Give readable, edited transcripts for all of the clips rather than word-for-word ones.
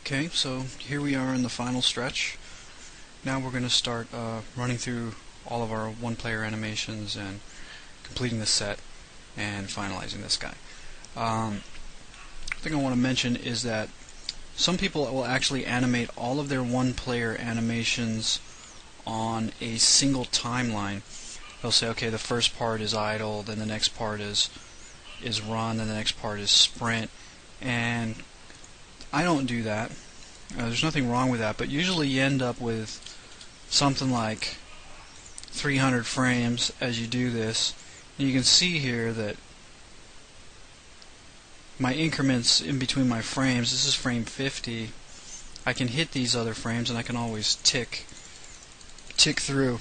Okay, so here we are in the final stretch. Now we're going to start running through all of our one-player animations and completing the set and finalizing this guy. Thing I want to mention is that some people will actually animate all of their one-player animations on a single timeline. They'll say, okay, the first part is idle, then the next part is run, then the next part is sprint, and I don't do that. There's nothing wrong with that, but usually you end up with something like 300 frames as you do this. And you can see here that my increments in between my frames, this is frame 50, I can hit these other frames and I can always tick through.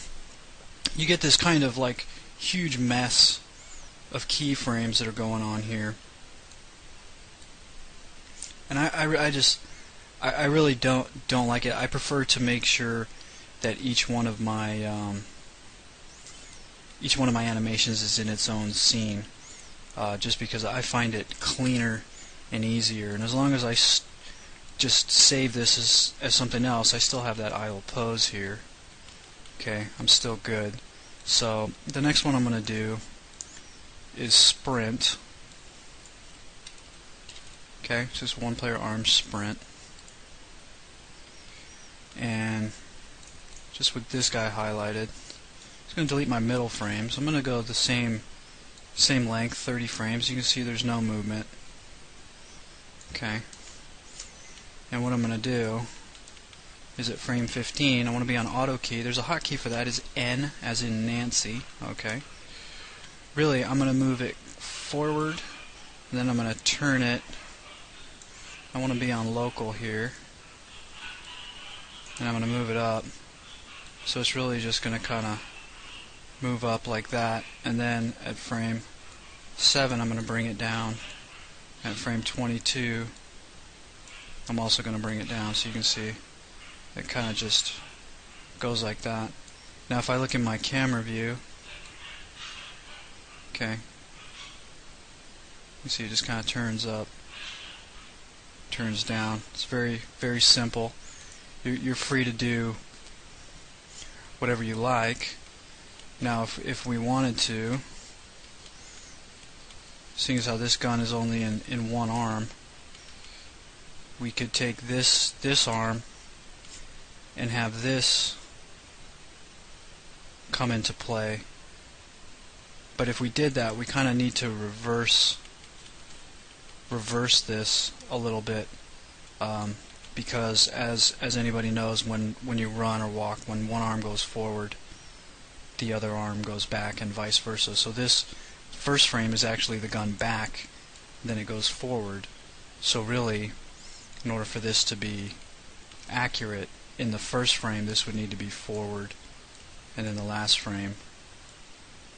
You get this kind of like huge mess of keyframes that are going on here. And I really don't like it. I prefer to make sure that each one of my animations is in its own scene, just because I find it cleaner and easier. And as long as I just save this as something else, I still have that idle pose here. Okay, I'm still good. So the next one I'm going to do is sprint. Okay, just one player arm sprint. And just with this guy highlighted, I'm just going to delete my middle frames. I'm going to go the same length, 30 frames. You can see there's no movement. Okay. And what I'm going to do is at frame 15, I want to be on auto key. There's a hotkey for that, is N as in Nancy. Okay. Really, I'm going to move it forward, and then I'm going to turn it. I want to be on local here, and I'm going to move it up. So it's really just going to kind of move up like that, and then at frame 7 I'm going to bring it down. At frame 22 I'm also going to bring it down, so you can see it kind of just goes like that. Now if I look in my camera view, okay, you see it just kind of turns up, turns down. It's very, very simple. You're free to do whatever you like. Now if we wanted to, seeing as how this gun is only in one arm, we could take this arm and have this come into play. But if we did that, we kind of need to reverse this a little bit, because as anybody knows, when you run or walk, when one arm goes forward, the other arm goes back, and vice versa. So this first frame is actually the gun back, then it goes forward. So really, in order for this to be accurate, in the first frame this would need to be forward, and then the last frame,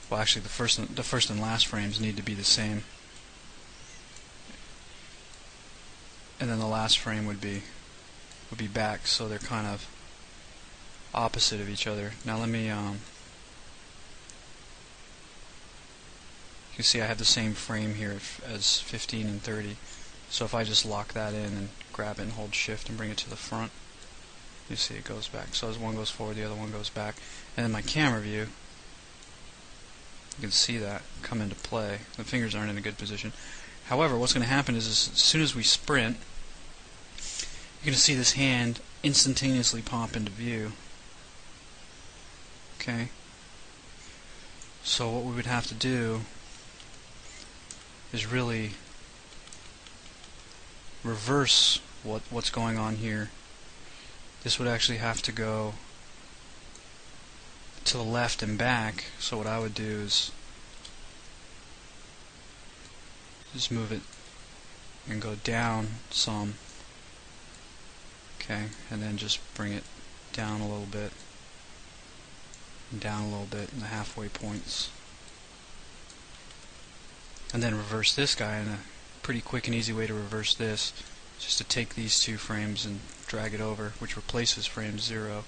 well actually the first and last frames need to be the same, and then the last frame would be back, so they're kind of opposite of each other. Now let me you can see I have the same frame here as 15 and 30. So if I just lock that in and grab it and hold shift and bring it to the front, you see it goes back. So as one goes forward, the other one goes back. And in my camera view, you can see that come into play. The fingers aren't in a good position. However, what's going to happen is as soon as we sprint, you're going to see this hand instantaneously pop into view. Okay. So what we would have to do is really reverse what's going on here. This would actually have to go to the left and back. So what I would do is just move it and go down some, okay, and then just bring it down a little bit and down a little bit in the halfway points, and then reverse this guy. And a pretty quick and easy way to reverse this is just to take these two frames and drag it over, which replaces frame 0.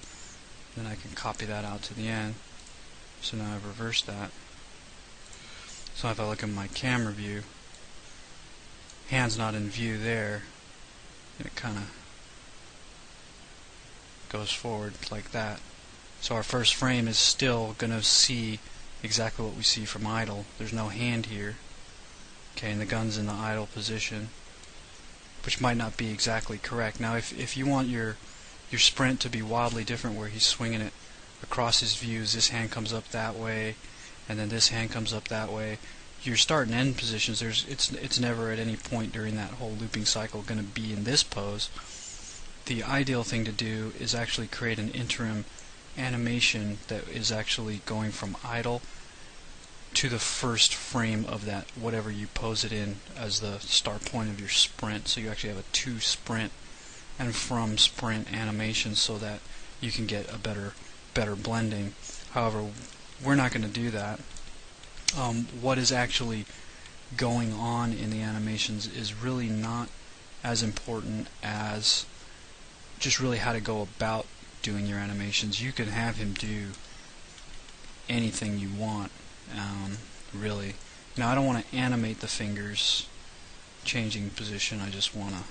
Then I can copy that out to the end. So now I've reversed that. So if I look at my camera view, hand's not in view there, and it kind of goes forward like that. So our first frame is still going to see exactly what we see from idle. There's no hand here. Okay, and the gun's in the idle position, which might not be exactly correct. Now if you want your sprint to be wildly different, where he's swinging it across his views, this hand comes up that way, and then this hand comes up that way, your start and end positions, it's never at any point during that whole looping cycle going to be in this pose. The ideal thing to do is actually create an interim animation that is actually going from idle to the first frame of that, whatever you pose it in as the start point of your sprint. So you actually have a to sprint and from sprint animation, so that you can get a better blending. However, we're not going to do that. What is actually going on in the animations is really not as important as just really how to go about doing your animations. You can have him do anything you want, really. Now I don't want to animate the fingers changing position, I just want to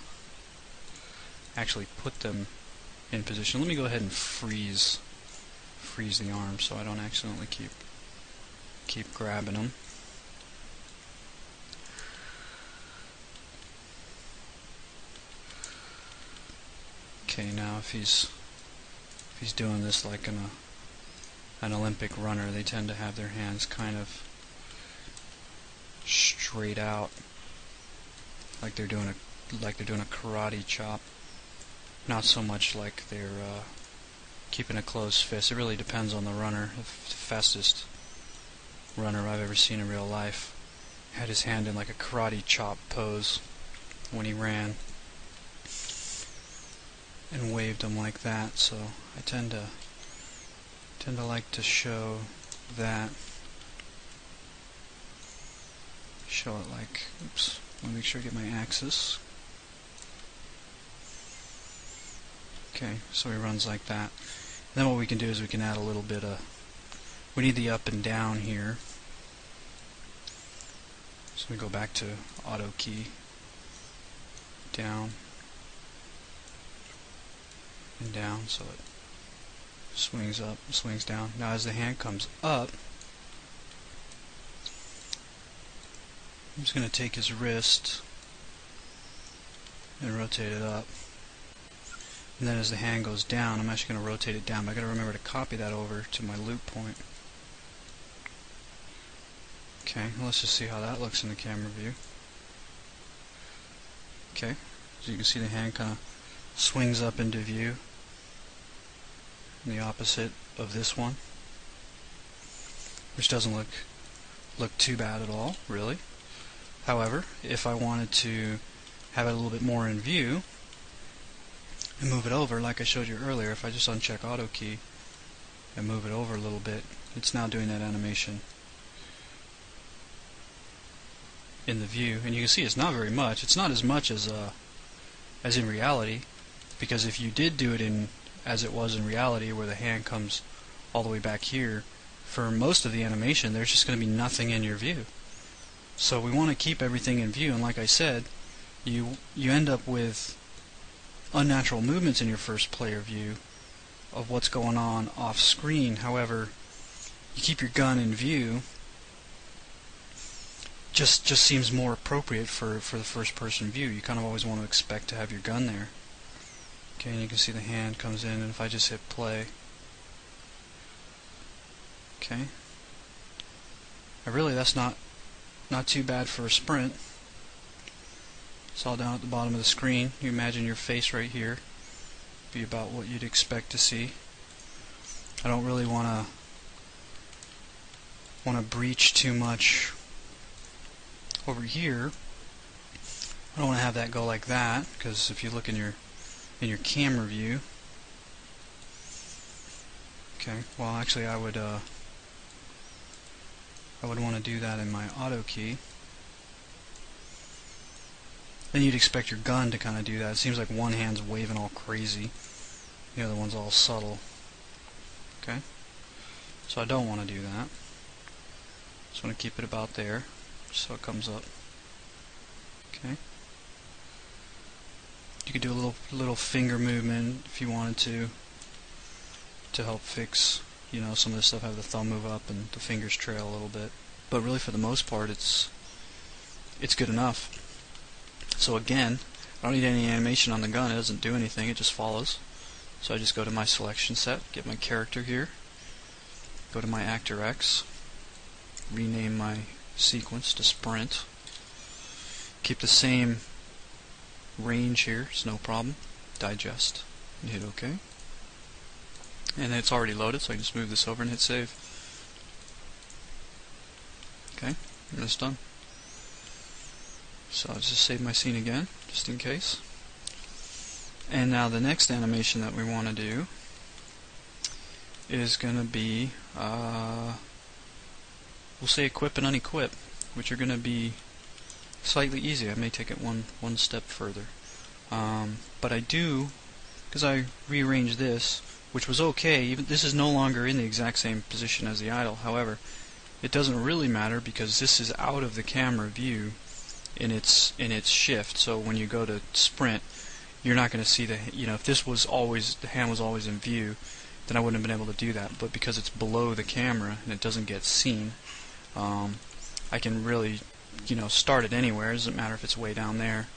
actually put them in position. Let me go ahead and freeze the arm so I don't accidentally keep grabbing them. Okay, now if he's doing this like an Olympic runner, they tend to have their hands kind of straight out, like they're doing a karate chop. Not so much like they're keeping a closed fist. It really depends on the runner. The fastest runner I've ever seen in real life had his hand in like a karate chop pose when he ran, and waved them like that. So I tend to like to show that. Show it like, oops, let me make sure I get my axis. Okay, so he runs like that. And then what we can do is we can add a little bit of, we need the up and down here. So we go back to auto key, down, and down, so it swings up, swings down. Now as the hand comes up, I'm just going to take his wrist and rotate it up. And then as the hand goes down, I'm actually going to rotate it down, but I've got to remember to copy that over to my loop point. Okay, well, let's just see how that looks in the camera view. Okay, so you can see the hand kind of swings up into view, and the opposite of this one, which doesn't look too bad at all, really. However, if I wanted to have it a little bit more in view and move it over, like I showed you earlier, if I just uncheck auto key and move it over a little bit, it's now doing that animation in the view, and you can see it's not very much. It's not as much as in reality, because if you did do it in as it was in reality, where the hand comes all the way back here, for most of the animation there's just going to be nothing in your view. So we want to keep everything in view, and like I said, you end up with unnatural movements in your first player view of what's going on off screen. However, you keep your gun in view, just seems more appropriate for the first person view. You kind of always want to expect to have your gun there. Okay, and you can see the hand comes in, and if I just hit play, okay, really that's not too bad for a sprint. It's all down at the bottom of the screen. You imagine your face right here, be about what you'd expect to see. I don't really want to breach too much over here. I don't want to have that go like that, because if you look in your camera view, okay, well actually I would want to do that in my auto key. Then you'd expect your gun to kind of do that. It seems like one hand's waving all crazy, the other one's all subtle. Okay, so I don't want to do that. Just want to keep it about there, so it comes up. Okay. You could do a little finger movement if you wanted to. to help fix, you know, some of this stuff, have the thumb move up and the fingers trail a little bit. But really, for the most part, it's good enough. So again, I don't need any animation on the gun. It doesn't do anything. It just follows. So I just go to my selection set, get my character here, go to my Actor X, rename my sequence to Sprint, keep the same range here, it's no problem, digest, and hit OK. And then it's already loaded, so I can just move this over and hit save. Okay, and it's done. So I'll just save my scene again, just in case. And now the next animation that we want to do is going to be, we'll say equip and unequip, which are going to be slightly easy. I may take it one step further. But I do, because I rearranged this, which was okay, even this is no longer in the exact same position as the idle. However, it doesn't really matter because this is out of the camera view in its shift. So when you go to sprint, you're not going to see the, you know, if this was always, the hand was always in view, then I wouldn't have been able to do that. But because it's below the camera and it doesn't get seen, I can really, you know, start it anywhere. It doesn't matter if it's way down there.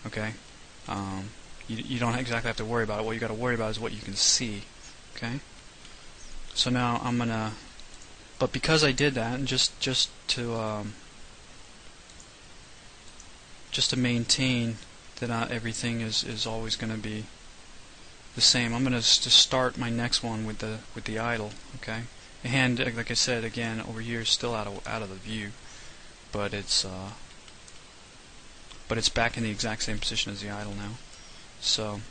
Okay, you don't exactly have to worry about it. What you got to worry about is what you can see. Okay, so now I'm gonna, but because I did that, and just to maintain that everything is always going to be the same, I'm going to start my next one with the idle. Okay, the hand, like I said again, over here is still out of the view, but it's back in the exact same position as the idle now. So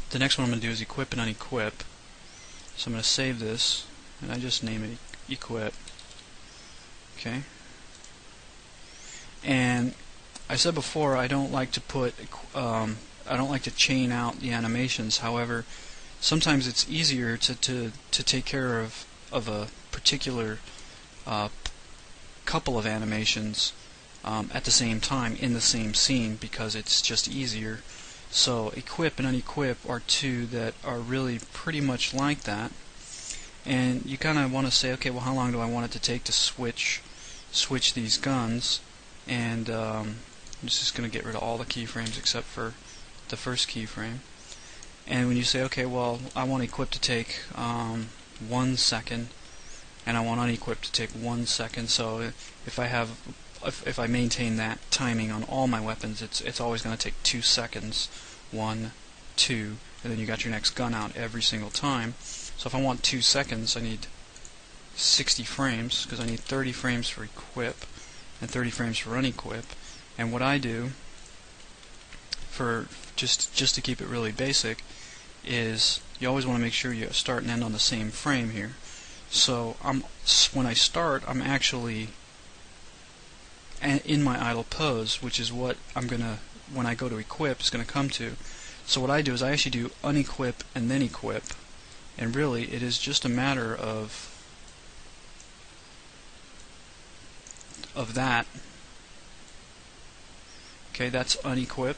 the next one I'm going to do is equip and unequip. So I'm going to save this, and I just name it equip. Okay. And I said before, I don't like to put, I don't like to chain out the animations. However, sometimes it's easier to take care of a particular couple of animations at the same time in the same scene, because it's just easier. So equip and unequip are two that are really pretty much like that. And you kind of want to say, okay, well, how long do I want it to take to switch these guns? And I'm just going to get rid of all the keyframes except for the first keyframe. And when you say, okay, well, I want equip to take 1 second, and I want unequip to take 1 second. So if I maintain that timing on all my weapons, it's always going to take 2 seconds. 1, 2, and then you got your next gun out every single time. So if I want 2 seconds, I need 60 frames, because I need 30 frames for equip and 30 frames for unequip. And what I do, for just to keep it really basic, is you always want to make sure you start and end on the same frame here. So when I start, I'm actually in my idle pose, which is what I'm gonna, when I go to equip, is going to come to. So what I do is I actually do unequip and then equip, and really it is just a matter of that. Okay, that's unequip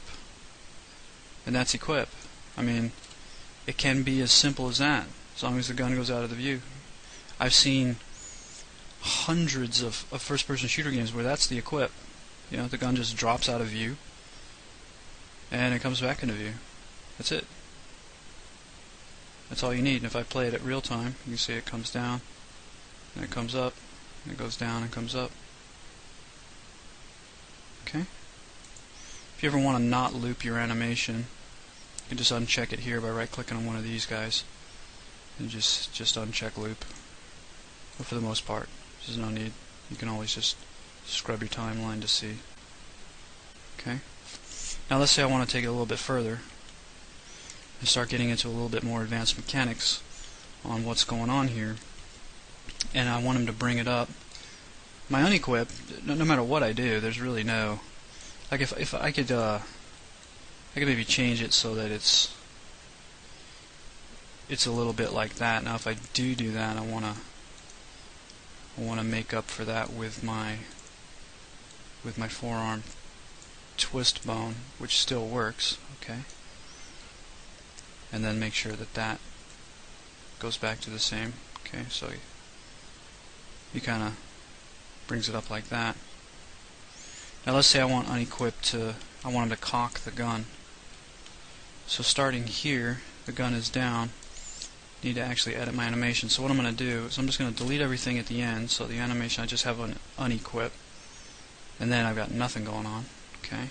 and that's equip. I mean, it can be as simple as that, as long as the gun goes out of the view. I've seen hundreds of first-person shooter games where that's the equip. You know, the gun just drops out of view and it comes back into view. That's it. That's all you need. And if I play it at real time, you can see it comes down and it comes up and it goes down and comes up. Okay? If you ever want to not loop your animation, you can just uncheck it here by right-clicking on one of these guys and just uncheck loop. But for the most part, there's no need. You can always just scrub your timeline to see. Okay? Now let's say I want to take it a little bit further and start getting into a little bit more advanced mechanics on what's going on here, and I want him to bring it up. My unequip, no matter what I do, there's really no, like if I could maybe change it so that it's a little bit like that. Now if I do that, I want to make up for that with my forearm twist bone, which still works. Okay, and then make sure that goes back to the same. Okay, so he kind of brings it up like that. Now let's say I want unequipped I want him to cock the gun. So starting here, the gun is down. I need to actually edit my animation. So what I'm going to do is I'm just going to delete everything at the end. So the animation, I just have an unequip, and then I've got nothing going on. Okay.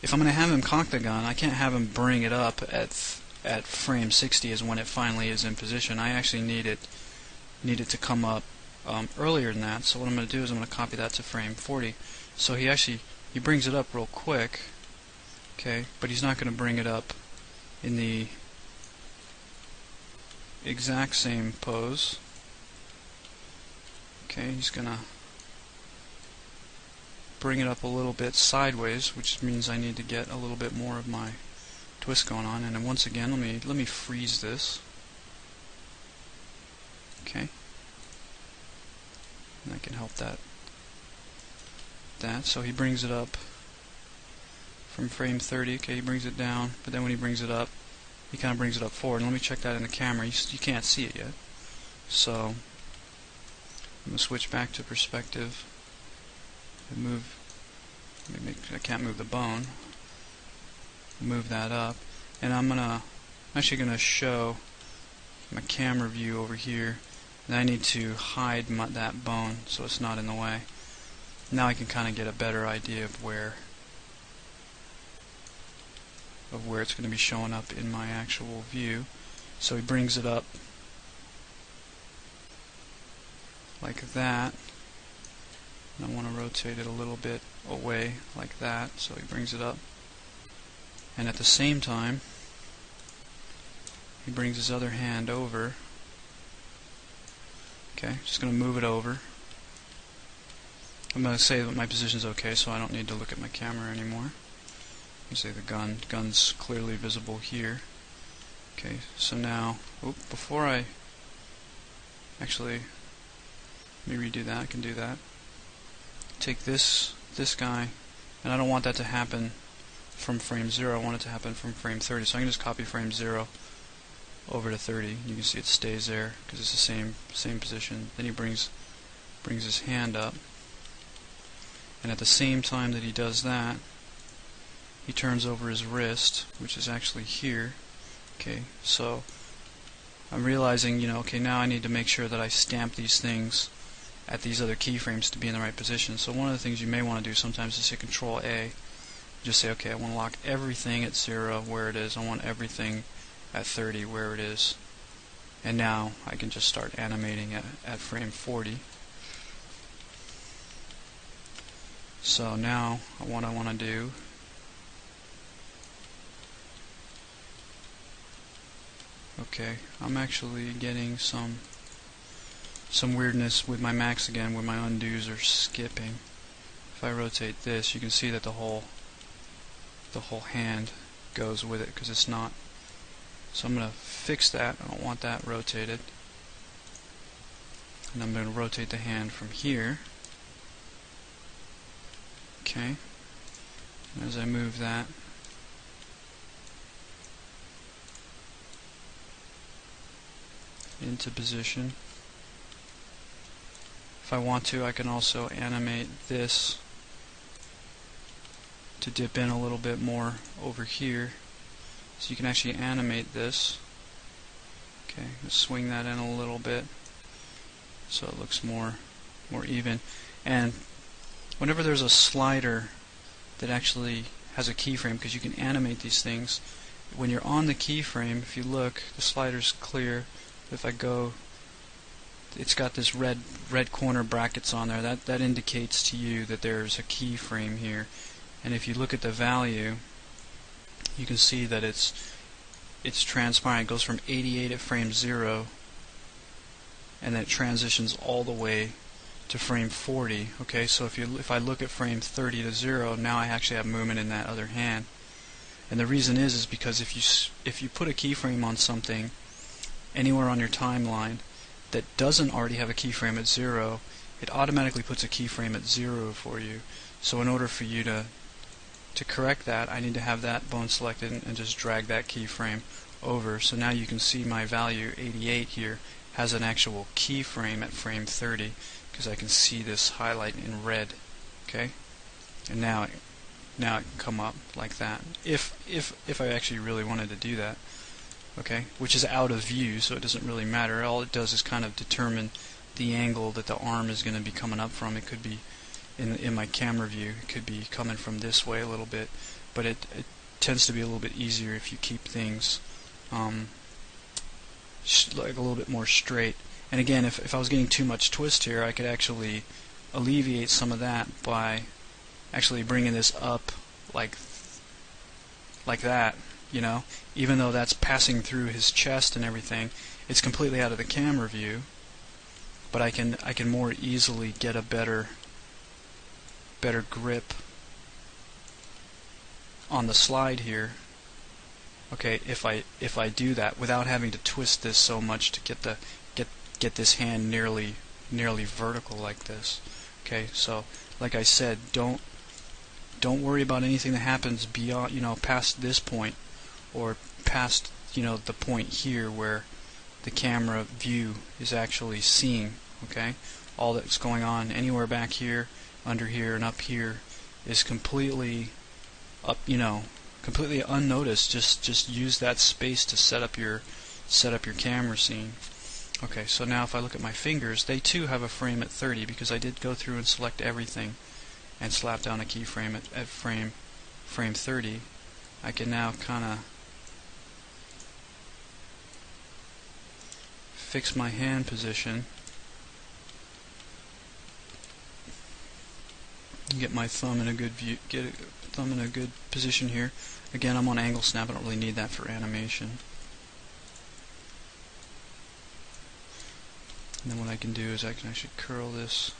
If I'm going to have him cock the gun, I can't have him bring it up at frame 60 is when it finally is in position. I actually need it to come up earlier than that. So what I'm going to do is I'm going to copy that to frame 40. So he brings it up real quick, okay, but he's not going to bring it up in the exact same pose. Okay, he's going to bring it up a little bit sideways, which means I need to get a little bit more of my twist going on. And then once again, let me freeze this. Okay, and I can help that. So he brings it up from frame 30. Okay, he brings it down, but then when he brings it up, he kind of brings it up forward. And let me check that in the camera. You can't see it yet. So I'm going to switch back to perspective and move. I can't move the bone. Move that up, and I'm actually going to show my camera view over here. And I need to hide that bone so it's not in the way. Now I can kind of get a better idea of where it's going to be showing up in my actual view. So he brings it up like that. And I want to rotate it a little bit away like that. So he brings it up. And at the same time, he brings his other hand over. Okay, just going to move it over. I'm going to say that my position's okay, so I don't need to look at my camera anymore. You say the gun's clearly visible here. Okay, so now, before I actually, let me redo that. I can do that. Take this guy, and I don't want that to happen from frame 0. I want it to happen from frame 30. So I can just copy frame 0 over to 30. You can see it stays there because it's the same position. Then he brings his hand up. And at the same time that he does that, he turns over his wrist, which is actually here. Okay, so I'm realizing, okay, now I need to make sure that I stamp these things at these other keyframes to be in the right position. So one of the things you may want to do sometimes is hit Control A. Just say, okay, I want to lock everything at 0 where it is. I want everything at 30 where it is. And now I can just start animating at frame 40. So now what I want to do okay, I'm actually getting some weirdness with my max again where my undos are skipping. If I rotate this, you can see that the whole hand goes with it because it's not. So I'm going to fix that. I don't want that rotated. And I'm going to rotate the hand from here. Okay, and as I move that, into position, if I want to, I can also animate this to dip in a little bit more over here. So you can actually animate this. Okay, just swing that in a little bit so it looks more even. And whenever there's a slider that actually has a keyframe, because you can animate these things, when you're on the keyframe, if you look, the slider's clear. If I go, it's got this red corner brackets on there. That indicates to you that there's a keyframe here. And if you look at the value, you can see that it's transpiring. It goes from 88 at frame 0, and then it transitions all the way to frame 40. Okay, so if I look at frame 30 to 0, now I actually have movement in that other hand. And the reason is because if you put a keyframe on something anywhere on your timeline that doesn't already have a keyframe at 0, it automatically puts a keyframe at 0 for you. So in order for you to correct that, I need to have that bone selected and just drag that keyframe over. So now you can see my value 88 here has an actual keyframe at frame 30 because I can see this highlight in red. Okay, and now it can come up like that. If I actually really wanted to do that. Okay, which is out of view, so it doesn't really matter. All it does is kind of determine the angle that the arm is going to be coming up from. It could be in my camera view, it could be coming from this way a little bit, but it tends to be a little bit easier if you keep things like a little bit more straight. And again, if I was getting too much twist here, I could actually alleviate some of that by actually bringing this up like that. You know, even though that's passing through his chest and everything, it's completely out of the camera view. But I can more easily get a better grip on the slide here. Okay, if I do that without having to twist this so much to get this hand nearly vertical like this. Okay, so like I said, don't worry about anything that happens beyond, you know, past this point or past, you know, the point here where the camera view is actually seeing. Okay, all that's going on anywhere back here, under here, and up here is completely up, you know, completely unnoticed. Just use that space to set up your camera scene. Okay, so now if I look at my fingers, they too have a frame at 30 because I did go through and select everything and slap down a keyframe at frame 30. I can now kind of fix my hand position, get my thumb in a good view, get a thumb in a good position here. Again, I'm on angle snap. I don't really need that for animation. And then what I can do is I can actually curl this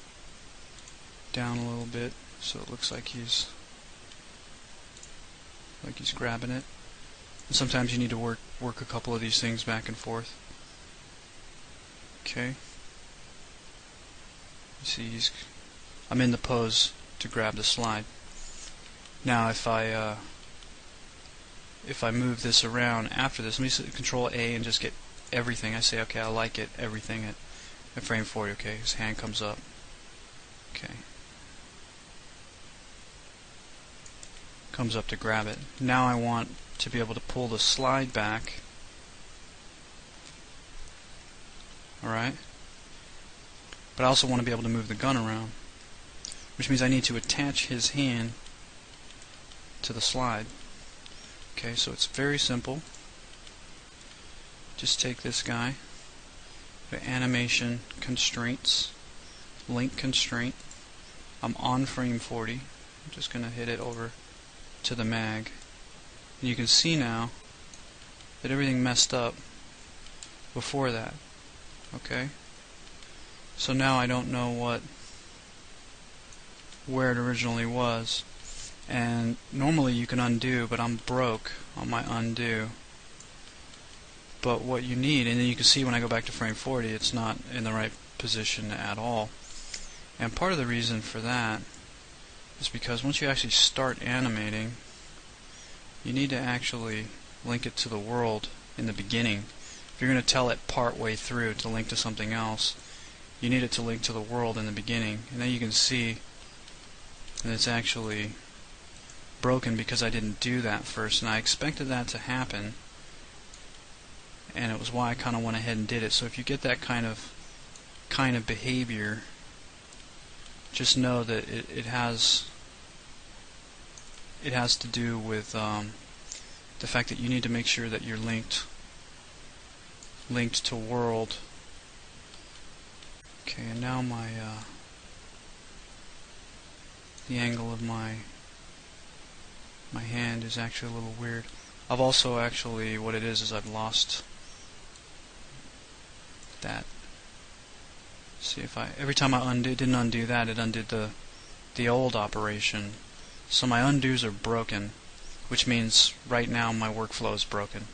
down a little bit so it looks like he's grabbing it. And sometimes you need to work a couple of these things back and forth. Okay. You see, I'm in the pose to grab the slide. Now if I move this around after this, let me Control A and just get everything. I say, okay, I like it, everything at frame 40. Okay, his hand comes up. Okay. Comes up to grab it. Now I want to be able to pull the slide back. Alright? But I also want to be able to move the gun around, which means I need to attach his hand to the slide. Okay, so it's very simple. Just take this guy, the animation constraints, link constraint. I'm on frame 40. I'm just going to hit it over to the mag. And you can see now that everything messed up before that. Okay? So now I don't know where it originally was. And normally you can undo, but I'm broke on my undo. But what you need, and then you can see when I go back to frame 40, it's not in the right position at all. And part of the reason for that is because once you actually start animating, you need to actually link it to the world in the beginning. If you're going to tell it part way through to link to something else, you need it to link to the world in the beginning. And then you can see that it's actually broken because I didn't do that first, and I expected that to happen, and it was why I kind of went ahead and did it. So if you get that kind of behavior, just know that it has to do with the fact that you need to make sure that you're linked to world. Okay, and now my the angle of my hand is actually a little weird. I've also actually, what it is I've lost that. See if every time I didn't undo that, it undid the old operation. So my undos are broken, which means right now my workflow is broken.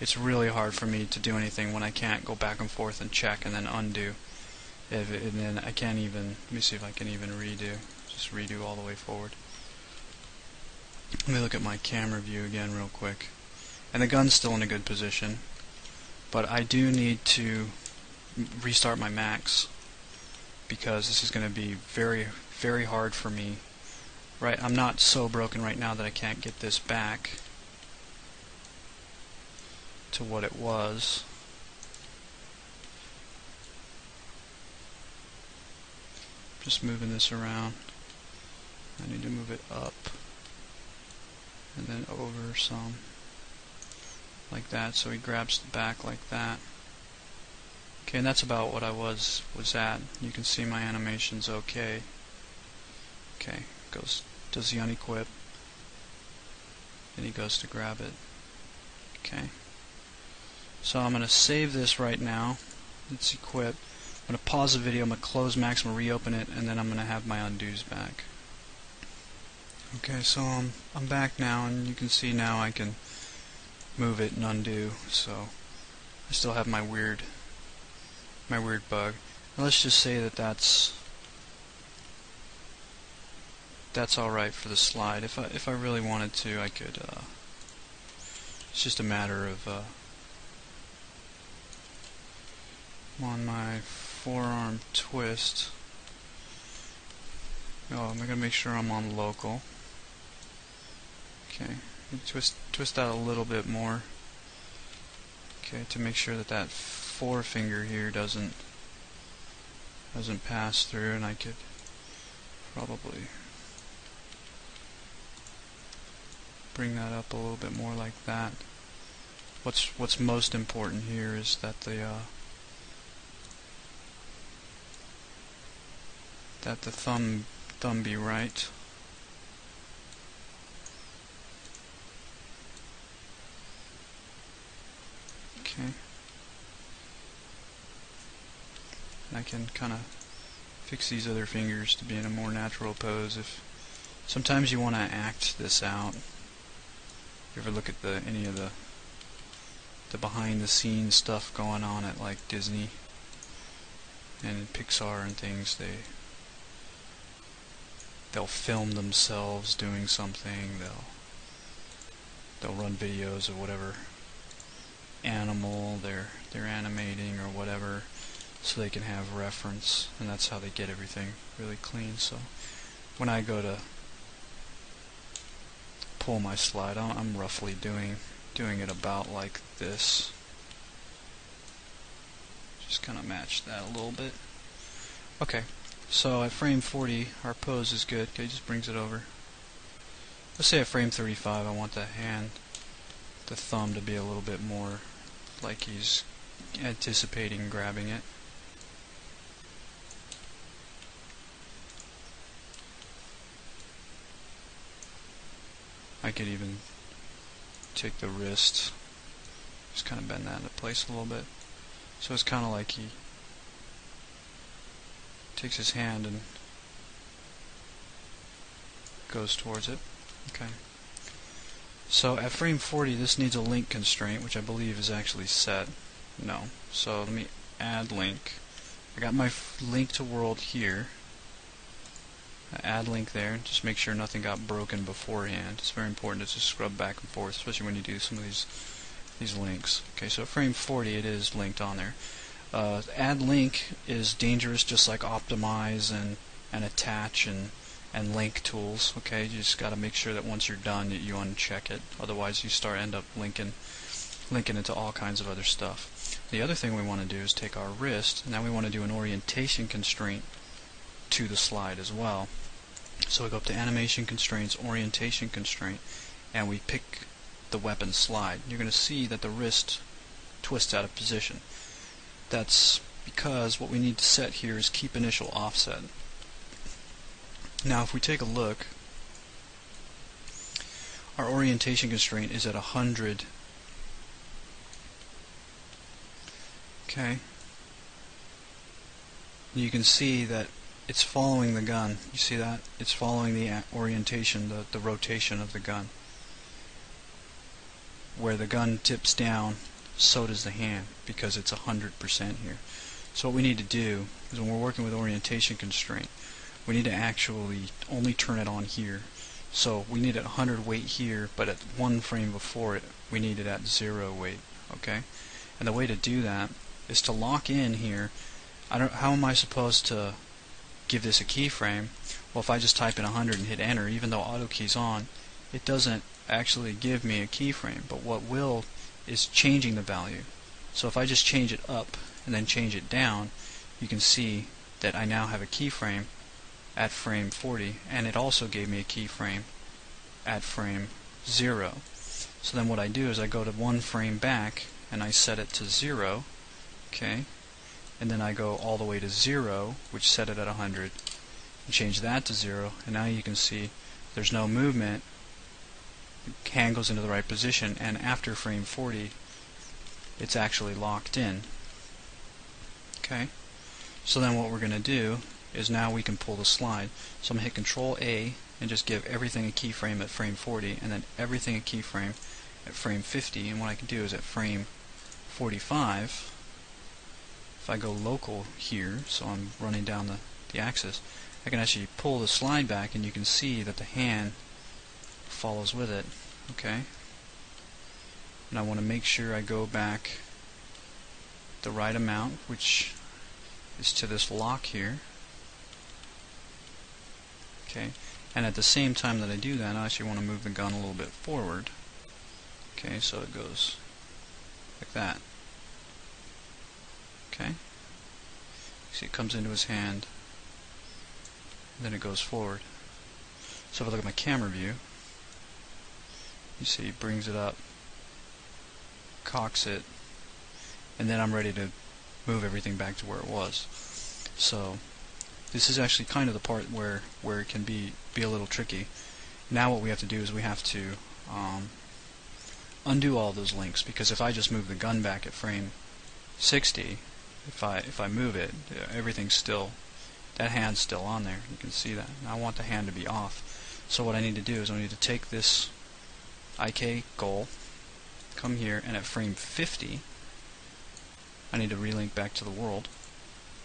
It's really hard for me to do anything when I can't go back and forth and check and then undo. And then I can't even, let me see if I can even redo. Just redo all the way forward. Let me look at my camera view again real quick. and the gun's still in a good position, but I do need to restart my max because this is going to be very, very hard for me. Right, I'm not so broken right now that I can't get this back to what it was. Just moving this around. I need to move it up and then over some, like that, so he grabs the back like that. Okay, and that's about what I was at. You can see my animation's okay. Okay, does the unequip, and he goes to grab it. Okay, so I'm going to save this right now. It's equipped. I'm going to pause the video, I'm going to close max, I'm going to reopen it, and then I'm going to have my undos back. Okay, so I'm back now, and you can see now I can move it and undo. So I still have my weird bug. Now let's just say that that's alright for the slide. If I really wanted to, I could. It's just a matter of on my forearm twist. Oh, I'm gonna make sure I'm on local. Okay, twist that a little bit more. Okay, to make sure that that forefinger here doesn't pass through, and I could probably bring that up a little bit more like that. What's most important here is that the thumb be right. Okay. And I can kind of fix these other fingers to be in a more natural pose. If sometimes you want to act this out. You ever look at any of the behind the scenes stuff going on at like Disney and Pixar and things, they'll film themselves doing something, they'll run videos of whatever animal they're animating or whatever, so they can have reference, and that's how they get everything really clean. So when I go to pull my slide, I'm roughly doing it about like this. Just kind of match that a little bit. Okay, so at frame 40 our pose is good. Okay, just brings it over. Let's say at frame 35 I want the thumb to be a little bit more like he's anticipating grabbing it. I could even take the wrist, just kind of bend that into place a little bit. So it's kind of like he takes his hand and goes towards it. Okay. So at frame 40 this needs a link constraint, which I believe is actually set. No. So let me add link. I got my link to world here. Add link there, just make sure nothing got broken beforehand. It's very important to just scrub back and forth, especially when you do some of these links. Okay, so at frame 40 it is linked on there. Add link is dangerous, just like optimize and attach and link tools. Okay, you just got to make sure that once you're done that you uncheck it. Otherwise you end up linking into all kinds of other stuff. The other thing we want to do is take our wrist, and now we want to do an orientation constraint to the slide as well. So we go up to animation constraints, orientation constraint, and we pick the weapon slide. You're going to see that the wrist twists out of position. That's because what we need to set here is keep initial offset. Now if we take a look, our orientation constraint is at 100. Okay. You can see that it's following the gun. You see that? It's following the orientation, the rotation of the gun. Where the gun tips down, so does the hand, because it's 100% here. So what we need to do is when we're working with orientation constraint, we need to actually only turn it on here. So we need it 100 weight here, but at one frame before it, we need it at 0 weight. Okay, and the way to do that is to lock in here. How am I supposed to give this a keyframe? Well, if I just type in 100 and hit enter, even though auto key's on, it doesn't actually give me a keyframe. But what will is changing the value. So if I just change it up and then change it down, you can see that I now have a keyframe at frame 40, and it also gave me a keyframe at frame 0. So then what I do is I go to one frame back and I set it to 0, okay, and then I go all the way to 0, which set it at 100, and change that to 0, and now you can see there's no movement. The hand goes into the right position, and after frame 40 it's actually locked in. Okay, so then what we're going to do is now we can pull the slide. So I'm going to hit Control A and just give everything a keyframe at frame 40, and then everything a keyframe at frame 50. And what I can do is at frame 45, if I go local here, so I'm running down the axis, I can actually pull the slide back, and you can see that the hand follows with it. Okay, and I want to make sure I go back the right amount, which is to this lock here. Okay, and at the same time that I do that, I actually want to move the gun a little bit forward. Okay, so it goes like that. Okay, see it comes into his hand, and then it goes forward. So if I look at my camera view, you see he brings it up, cocks it, and then I'm ready to move everything back to where it was. So this is actually kind of the part where it can be a little tricky. Now what we have to do is we have to undo all those links, because if I just move the gun back at frame 60, if I move it, everything's still, that hand's still on there. You can see that. Now I want the hand to be off. So what I need to do is I need to take this IK goal, come here, and at frame 50 I need to relink back to the world.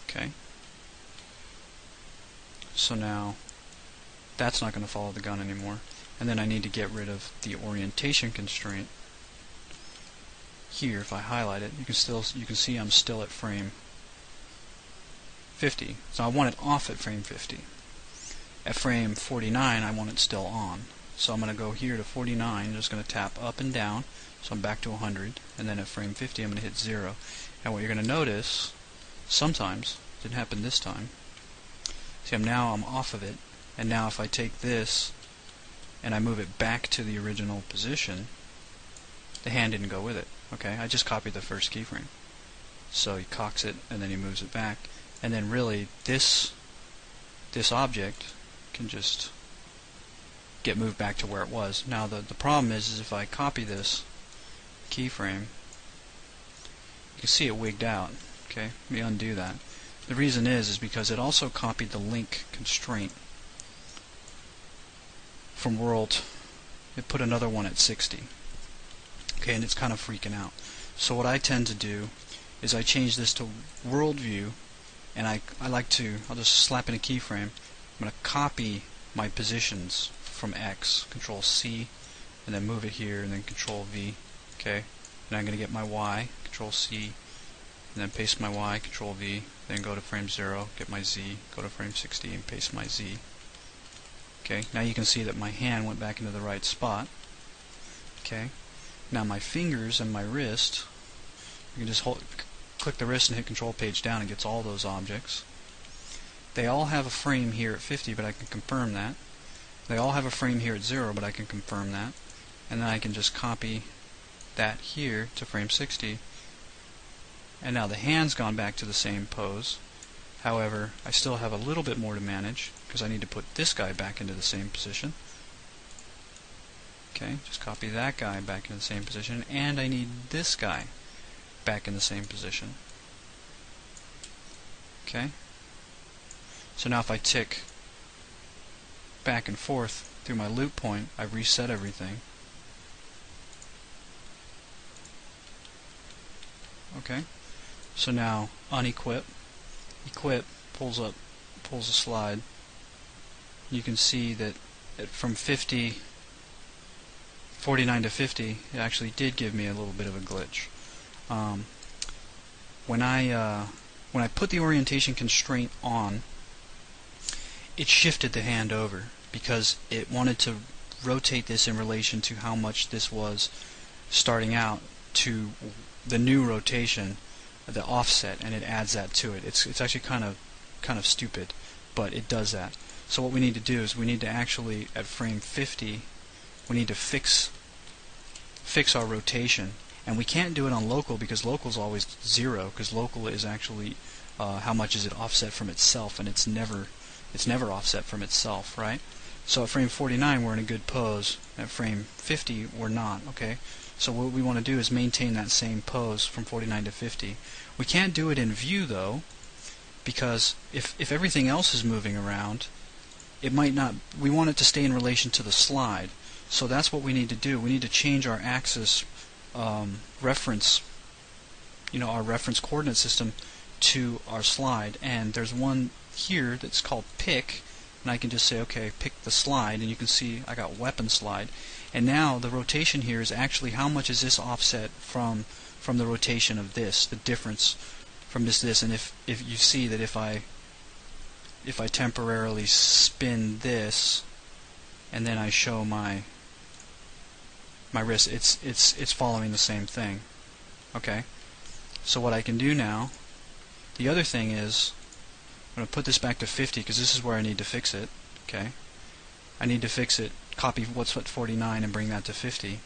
Okay, so now that's not going to follow the gun anymore, and then I need to get rid of the orientation constraint here. If I highlight it, you can see I'm still at frame 50, so I want it off at frame 50. At frame 49 I want it still on, so I'm going to go here to 49, I'm just going to tap up and down, so I'm back to 100, and then at frame 50 I'm going to hit 0. And what you're going to notice, sometimes, didn't happen this time, see I'm off of it, and now if I take this and I move it back to the original position, the hand didn't go with it. Okay, I just copied the first keyframe. So he cocks it and then he moves it back, and then really this object can just get moved back to where it was. Now the problem is if I copy this keyframe, you can see it wigged out. Okay, let me undo that. The reason is because it also copied the link constraint from world. It put another one at 60. Okay, and it's kind of freaking out. So what I tend to do is I change this to world view, and I'll just slap in a keyframe. I'm going to copy my positions from X, Control C, and then move it here, and then Control V. Okay, and I'm going to get my Y, Control C, and then paste my Y, Control V, then go to frame 0, get my Z, go to frame 60, and paste my Z. Okay, now you can see that my hand went back into the right spot. Okay, now my fingers and my wrist, you can just click the wrist and hit Control page down and it gets all those objects. They all have a frame here at 50, but I can confirm that. They all have a frame here at 0, but I can confirm that. And then I can just copy that here to frame 60. And now the hand's gone back to the same pose. However, I still have a little bit more to manage because I need to put this guy back into the same position. Okay, just copy that guy back in the same position, and I need this guy back in the same position. Okay, so now if I tick back and forth through my loop point, I've reset everything. Okay, so now unequip, equip, pulls a slide. You can see that from 49 to 50, it actually did give me a little bit of a glitch. When I put the orientation constraint on, it shifted the hand over because it wanted to rotate this in relation to how much this was starting out to the new rotation, the offset, and it adds that to it. It's actually kind of stupid, but it does that. So what we need to do is we need to actually, at frame 50, we need to fix our rotation, and we can't do it on local because local is always 0, because local is actually how much is it offset from itself, and it's never offset from itself, right? So at frame 49 we're in a good pose. At frame 50 we're not. Okay, so what we want to do is maintain that same pose from 49 to 50. We can't do it in view though, because if everything else is moving around, it might not. We want it to stay in relation to the slide. So that's what we need to do. We need to change our axis reference, our reference coordinate system to our slide. And there's one here that's called pick, and I can just say, okay, pick the slide, and you can see I got weapon slide. And now the rotation here is actually how much is this offset from the rotation of this, the difference from this. And if you see that if I temporarily spin this and then I show my wrist, it's following the same thing. Okay, so what I can do now, the other thing is, I'm going to put this back to 50 because this is where I need to fix it. Okay, I need to fix it, copy what's at 49 and bring that to 50.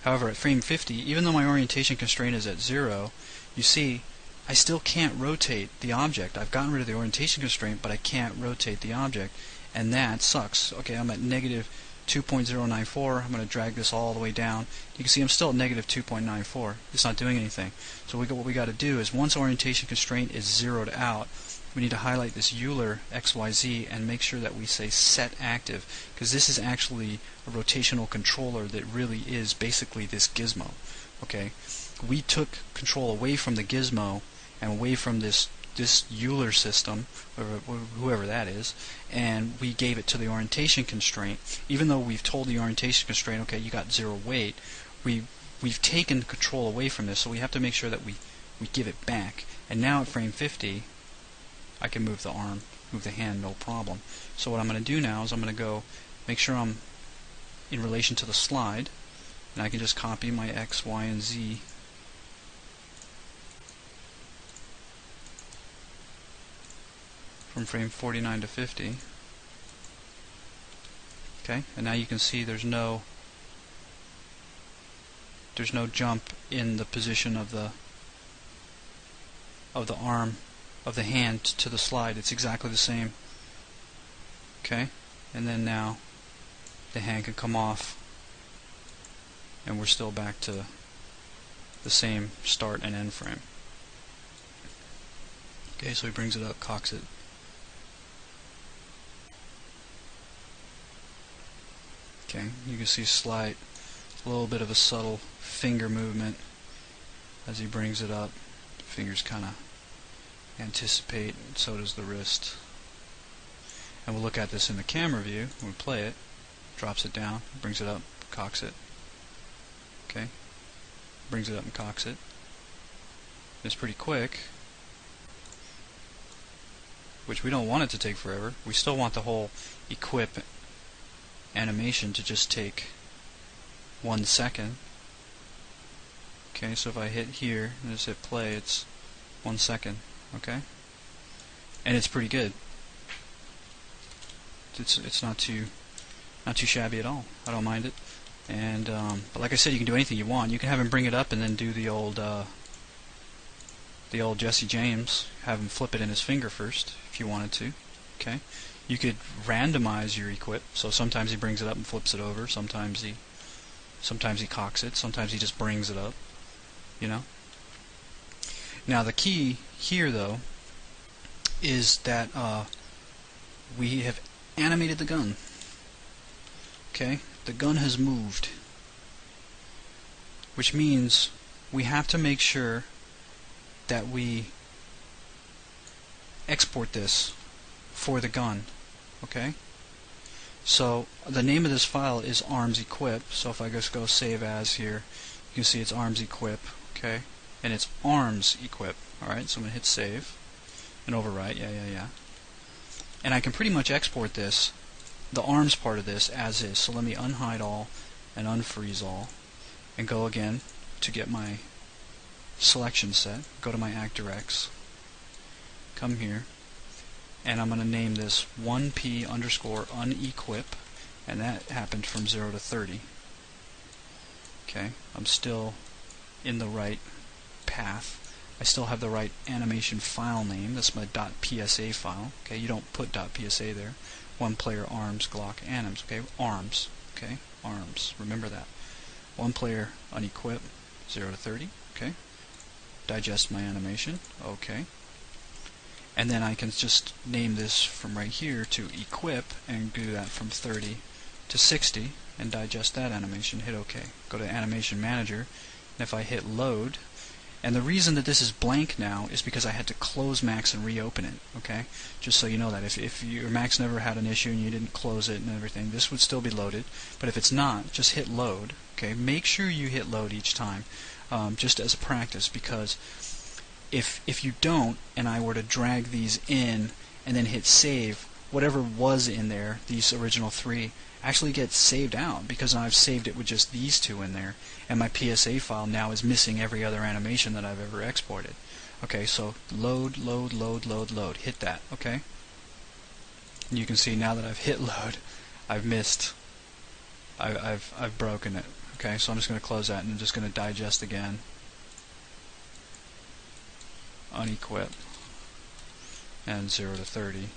However, at frame 50, even though my orientation constraint is at 0, you see I still can't rotate the object. I've gotten rid of the orientation constraint, but I can't rotate the object, and that sucks. Okay, I'm at negative 2.094. I'm going to drag this all the way down. You can see I'm still at negative 2.94. It's not doing anything. So what we got to do is, once orientation constraint is zeroed out, we need to highlight this Euler XYZ and make sure that we say set active, because this is actually a rotational controller that really is basically this gizmo. Okay, we took control away from the gizmo and away from this Euler system, whoever that is, and we gave it to the orientation constraint. Even though we've told the orientation constraint, okay, you got 0 weight, we've taken control away from this, so we have to make sure that we give it back. And now at frame 50, I can move the arm, move the hand, no problem. So what I'm going to do now is I'm going to go make sure I'm in relation to the slide, and I can just copy my X, Y, and Z from frame 49 to 50. Okay, and now you can see there's no jump in the position of the arm, of the hand to the slide. It's exactly the same. Okay, and then now the hand can come off, and we're still back to the same start and end frame. Okay, so he brings it up, cocks it. Okay, you can see slight, a little bit of a subtle finger movement as he brings it up. The fingers kind of anticipate, and so does the wrist. And we'll look at this in the camera view when we play it. Drops it down, brings it up, cocks it. Okay, brings it up and cocks it. It's pretty quick, which we don't want it to take forever. We still want the whole equip animation to just take 1 second. Okay, so if I hit here and just hit play, it's 1 second. Okay, and it's pretty good. It's not too shabby at all. I don't mind it. And but like I said, you can do anything you want. You can have him bring it up and then do the old Jesse James, have him flip it in his finger first if you wanted to. Okay, you could randomize your equip, so sometimes he brings it up and flips it over, sometimes he cocks it, sometimes he just brings it up, Now the key here though is that we have animated the gun. Okay, the gun has moved, which means we have to make sure that we export this for the gun. Okay, So the name of this file is arms equip. So if I just go save as here, you can see it's arms equip, okay? And it's arms equip. Alright, so I'm going to hit save and overwrite, yeah. And I can pretty much export this, the arms part of this, as is. So let me unhide all and unfreeze all and go again to get my selection set. Go to my ActorX, come here, and I'm going to name this 1p underscore unequip, and that happened from 0 to 30. Okay, I'm still in the right path. I still have the right animation file name. That's my .psa file. Okay, you don't put .psa there. One player arms Glock anims. Okay, arms. Okay, arms. Remember that. One player unequip 0 to 30. Okay, digest my animation. Okay. And then I can just name this from right here to equip and do that from 30 to 60 and digest that animation. Hit OK. Go to Animation Manager, and if I hit load, and the reason that this is blank now is because I had to close Max and reopen it. Okay, just so you know that if your Max never had an issue and you didn't close it and everything, this would still be loaded. But if it's not, just hit load. Okay, make sure you hit load each time, just as a practice, because if you don't, and I were to drag these in and then hit save, whatever was in there, these original three, actually gets saved out, because I've saved it with just these two in there, and my PSA file now is missing every other animation that I've ever exported. Okay, so load, hit that, okay? And you can see now that I've hit load, I've missed, I've broken it. Okay, so I'm just going to close that and I'm just going to digest again. Unequip and 0 to 30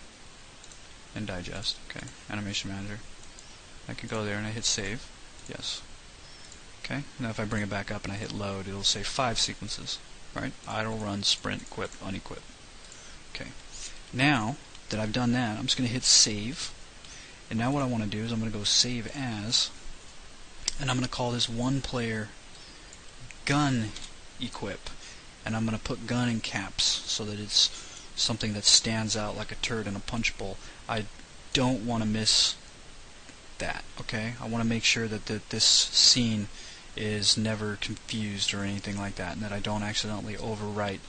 and digest. Okay, Animation Manager. I can go there and I hit save. Yes. Okay, now if I bring it back up and I hit load, it'll say 5 sequences. Right? Idle, run, sprint, equip, unequip. Okay. Now that I've done that, I'm just going to hit save. And now what I want to do is I'm going to go save as, and I'm going to call this one player gun equip. And I'm going to put gun in caps so that it's something that stands out like a turd in a punch bowl. I don't want to miss that, okay? I want to make sure that this scene is never confused or anything like that, and that I don't accidentally overwrite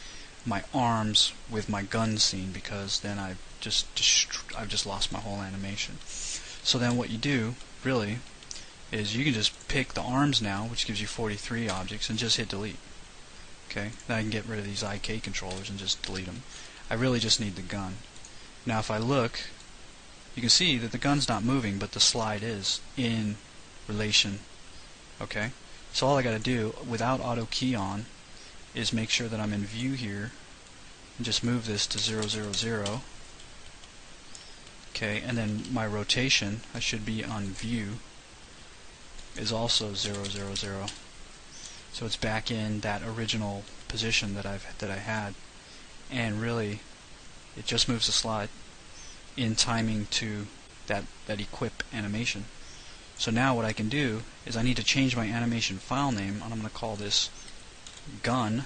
my arms with my gun scene, because then I've just lost my whole animation. So then what you do, really, is you can just pick the arms now, which gives you 43 objects, and just hit delete. Okay, now I can get rid of these IK controllers and just delete them. I really just need the gun. Now if I look, you can see that the gun's not moving, but the slide is in relation. Okay, so all I got to do without auto key on is make sure that I'm in view here and just move this to 0, 0, 0. Okay, and then my rotation, I should be on view, is also 0, 0, 0. So it's back in that original position that I had, and really it just moves the slide in timing to that equip animation. So now what I can do is I need to change my animation file name, and I'm going to call this gun.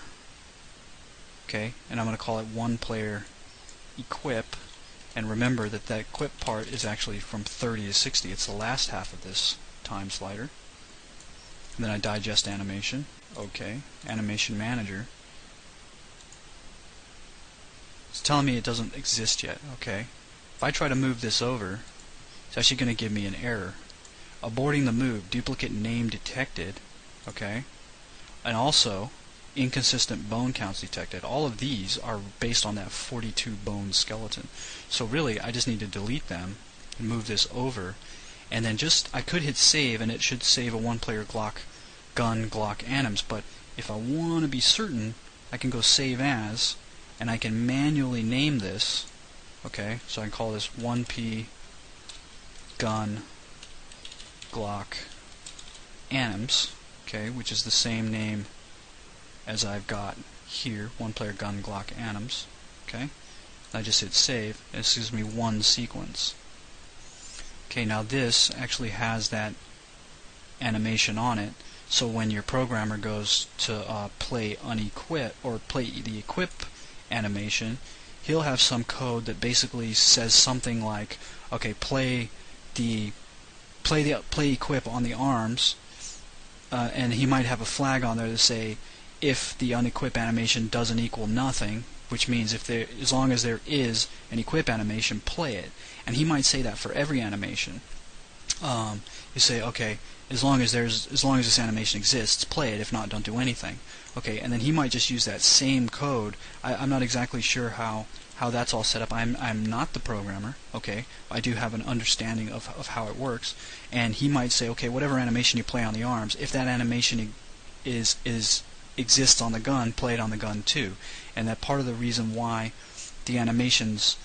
Okay, and I'm going to call it one player equip, and remember that that equip part is actually from 30 to 60. It's the last half of this time slider. And then I digest animation. Okay, Animation Manager. It's telling me it doesn't exist yet. Okay, if I try to move this over, it's actually going to give me an error. Aborting the move, duplicate name detected. Okay, and also inconsistent bone counts detected. All of these are based on that 42 bone skeleton. So really, I just need to delete them and move this over, and then I could hit save, and it should save a one-player gun Glock anims. But if I want to be certain, I can go save as, and I can manually name this. Okay, so I can call this 1p gun Glock anims. Okay, which is the same name as I've got here, one player gun Glock anims. Okay, I just hit save, and it gives me one sequence. Okay, now this actually has that animation on it, so when your programmer goes to play unequip or play the equip animation, he'll have some code that basically says something like, okay, play the play equip on the arms, and he might have a flag on there to say if the unequip animation doesn't equal nothing, which means as long as there is an equip animation, play it. And he might say that for every animation. You say, okay, as long as this animation exists, play it. If not, don't do anything. Okay, and then he might just use that same code. I'm not exactly sure how that's all set up. I'm not the programmer. Okay, I do have an understanding of how it works. And he might say, okay, whatever animation you play on the arms, if that animation exists on the gun, play it on the gun too. And that part of the reason why the animations,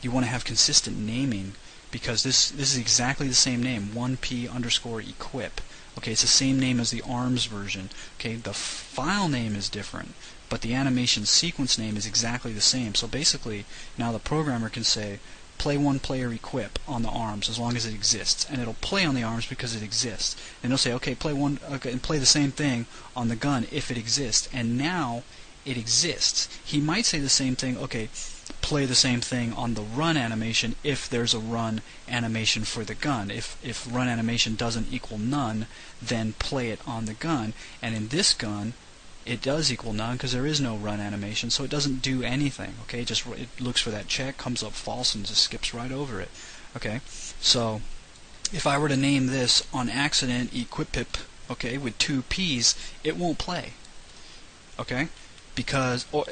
you want to have consistent naming, because this is exactly the same name, 1p_equip. Okay, it's the same name as the ARMS version. Okay, the file name is different, but the animation sequence name is exactly the same. So basically, now the programmer can say, play one player equip on the arms as long as it exists, and it'll play on the arms because it exists. And it'll say, okay, and play the same thing on the gun if it exists, and now it exists. He might say the same thing, okay, play the same thing on the run animation if there's a run animation for the gun. If run animation doesn't equal none, then play it on the gun. And in this gun, it does equal none because there is no run animation, so it doesn't do anything. Okay, it looks for that check, comes up false, and just skips right over it. Okay, so if I were to name this on accident equipip, okay, with 2 P's, it won't play. Okay,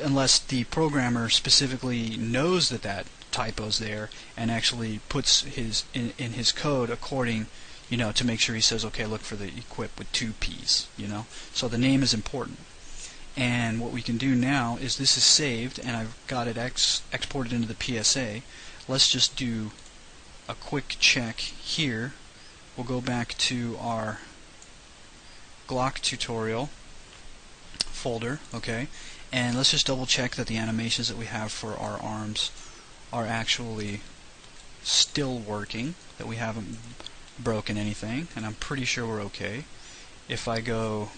unless the programmer specifically knows that typo's there and actually puts in his code according, to make sure he says, okay, look for the equip with 2 P's. So the name is important. And what we can do now is this is saved, and I've got it exported into the PSA. Let's just do a quick check here. We'll go back to our Glock tutorial folder, okay, and let's just double check that the animations that we have for our arms are actually still working, that we haven't broken anything, and I'm pretty sure we're okay. If I go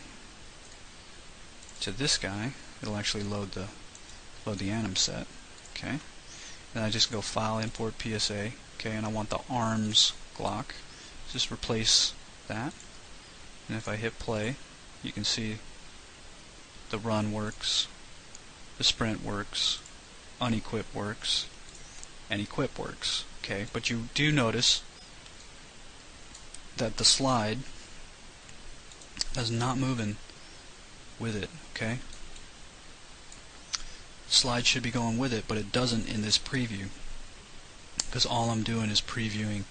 to this guy, it'll actually load the anim set. Okay, then I just go File, Import PSA. Okay, and I want the arms Glock. Just replace that, and if I hit play, you can see the run works, the sprint works, unequip works, and equip works. Okay, but you do notice that the slide is not moving with it. Okay, slide should be going with it, but it doesn't in this preview, because all I'm doing is previewing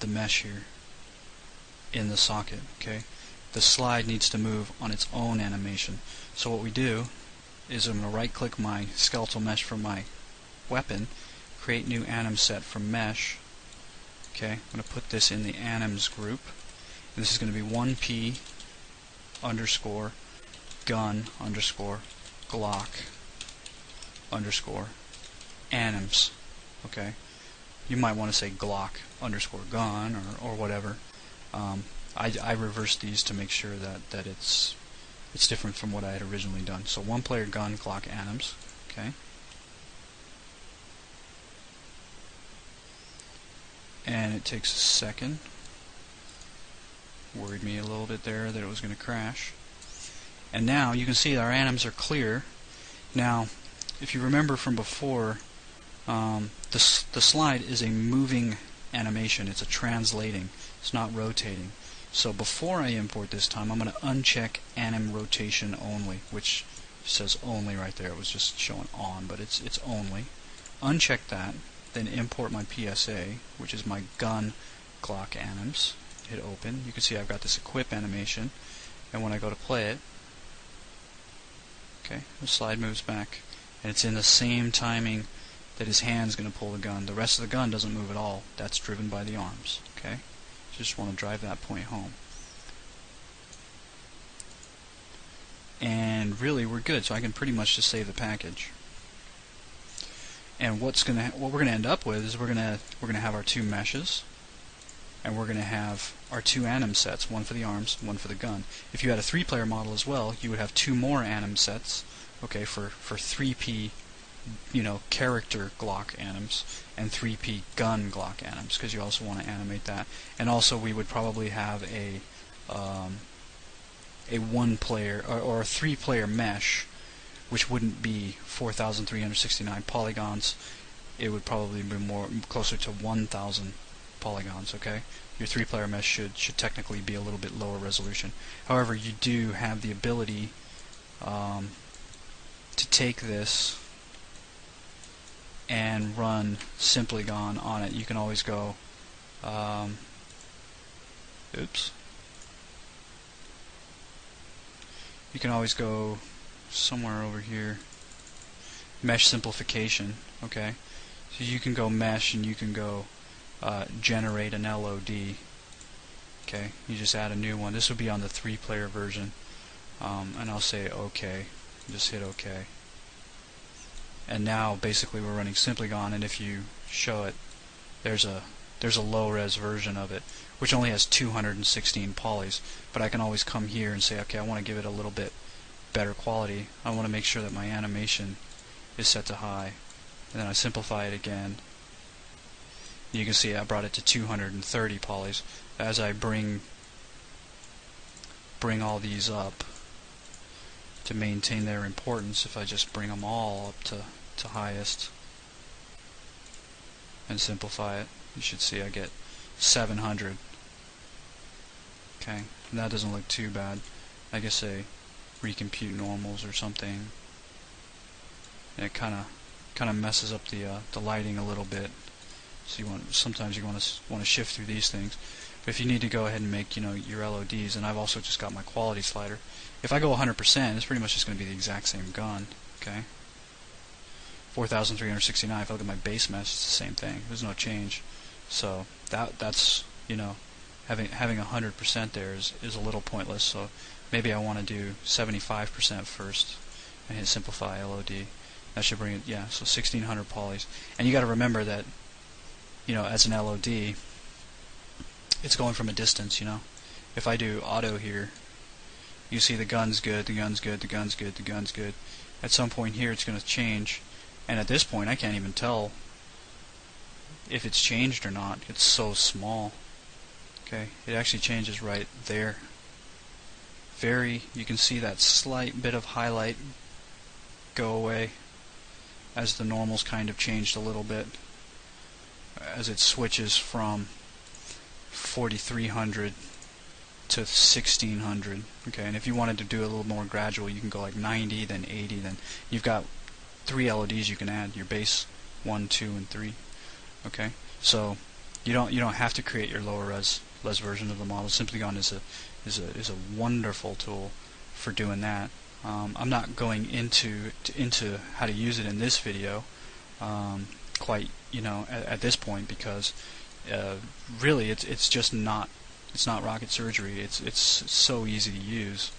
the mesh here in the socket. Okay, the slide needs to move on its own animation. So what we do is I'm going to right click my skeletal mesh from my weapon, create new anim set from mesh. Okay, I'm going to put this in the anims group, and this is going to be 1p underscore gun underscore Glock underscore anims. Okay, you might want to say Glock underscore gun or whatever. I reversed these to make sure that it's different from what I had originally done. So one player gun Glock anims. Okay, and it takes a second. Worried me a little bit there that it was going to crash. And now you can see our anims are clear. Now, if you remember from before, the slide is a moving animation. It's a translating. It's not rotating. So before I import this time, I'm going to uncheck anim rotation only, which says only right there. It was just showing on, but it's only. Uncheck that, then import my PSA, which is my gun Glock anims. Hit open. You can see I've got this equip animation, and when I go to play it, okay, the slide moves back, and it's in the same timing that his hand's going to pull the gun. The rest of the gun doesn't move at all. That's driven by the arms. Okay, just want to drive that point home. And really, we're good. So I can pretty much just save the package. And what we're gonna end up with is we're gonna have our 2 meshes, and we're gonna have our 2 anim sets, one for the arms, one for the gun. If you had a 3-player model as well, you would have 2 more anim sets, okay, for 3p character Glock anims and 3P gun Glock anims, because you also want to animate that. And also we would probably have a one player or a 3-player mesh, which wouldn't be 4,369 polygons. It would probably be more closer to 1,000 polygons. Okay, your 3-player mesh should technically be a little bit lower resolution. However, you do have the ability to take this and run SimplyGone on it. You can always go you can always go somewhere over here, mesh simplification. Okay, so you can go mesh and you can go generate an LOD. Okay, you just add a new one. This would be on the 3-player version, and I'll say OK. Just hit OK. And now basically we're running SimplyGone, and if you show it, there's a low-res version of it, which only has 216 polys. But I can always come here and say, okay, I want to give it a little bit better quality. I want to make sure that my animation is set to high. And then I simplify it again. You can see I brought it to 230 polys. As I bring all these up to maintain their importance, if I just bring them all up to highest and simplify it, you should see I get 700. Okay, and that doesn't look too bad. I guess say recompute normals or something, and it kind of messes up the lighting a little bit. So sometimes you want to shift through these things. But if you need to go ahead and make your LODs, and I've also just got my quality slider. If I go 100%, it's pretty much just going to be the exact same gun. Okay, 4,369. If I look at my base mesh, it's the same thing. There's no change. So that's having 100% there is a little pointless. So maybe I want to do 75% first and hit simplify LOD. That should bring it, yeah, so 1,600 polys. And you got to remember that, as an LOD, it's going from a distance. If I do auto here, you see the gun's good, the gun's good, the gun's good, the gun's good. At some point here, it's going to change, and at this point, I can't even tell if it's changed or not. It's so small. Okay, it actually changes right there. You can see that slight bit of highlight go away as the normals kind of changed a little bit, as it switches from 4,300 to 1,600. Okay, and if you wanted to do a little more gradual, you can go like 90, then 80, then you've got 3 LODs you can add, your base 1, 2, and 3. Okay, so you don't have to create your lower res version of the model. SimplyGone is a wonderful tool for doing that. I'm not going into how to use it in this video quite at this point, because really it's just not rocket surgery. It's so easy to use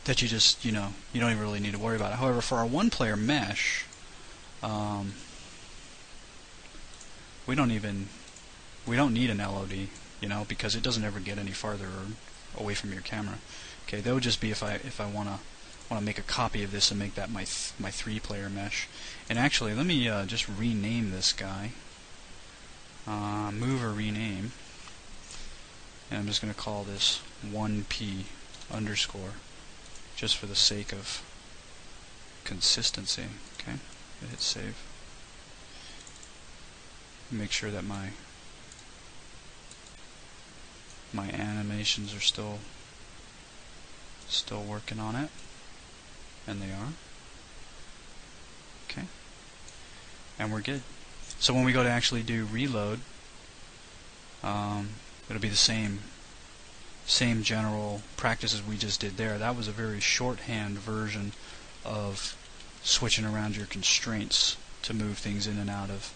that you just you don't even really need to worry about it. However, for our 1-player mesh, we don't need an LOD, because it doesn't ever get any farther away from your camera. Okay, that would just be if I want to make a copy of this and make that my 3-player mesh. And actually, let me just rename this guy. Move or rename, and I'm just going to call this 1p underscore, just for the sake of consistency. Okay, hit save. Make sure that my animations are still working on it, and they are. Okay, and we're good. So when we go to actually do reload, it'll be the same general practices we just did there. That was a very shorthand version of switching around your constraints to move things in and out of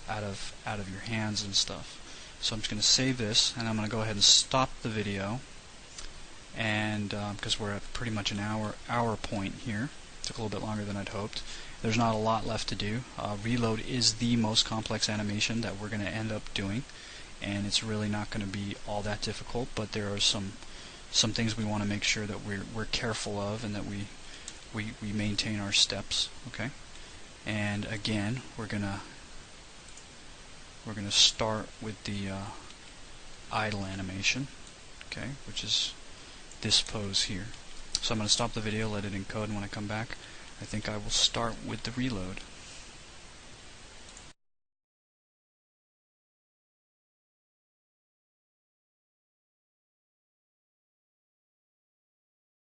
your hands and stuff. So I'm just going to save this, and I'm going to go ahead and stop the video, and because we're at pretty much an hour point here. Took a little bit longer than I'd hoped. There's not a lot left to do. Reload is the most complex animation that we're going to end up doing, and it's really not going to be all that difficult, but there are some things we want to make sure that we're careful of, and that we maintain our steps. Okay, And again, we're gonna start with the idle animation, okay, which is this pose here. So I'm going to stop the video, let it encode, and when I come back, I think I will start with the reload.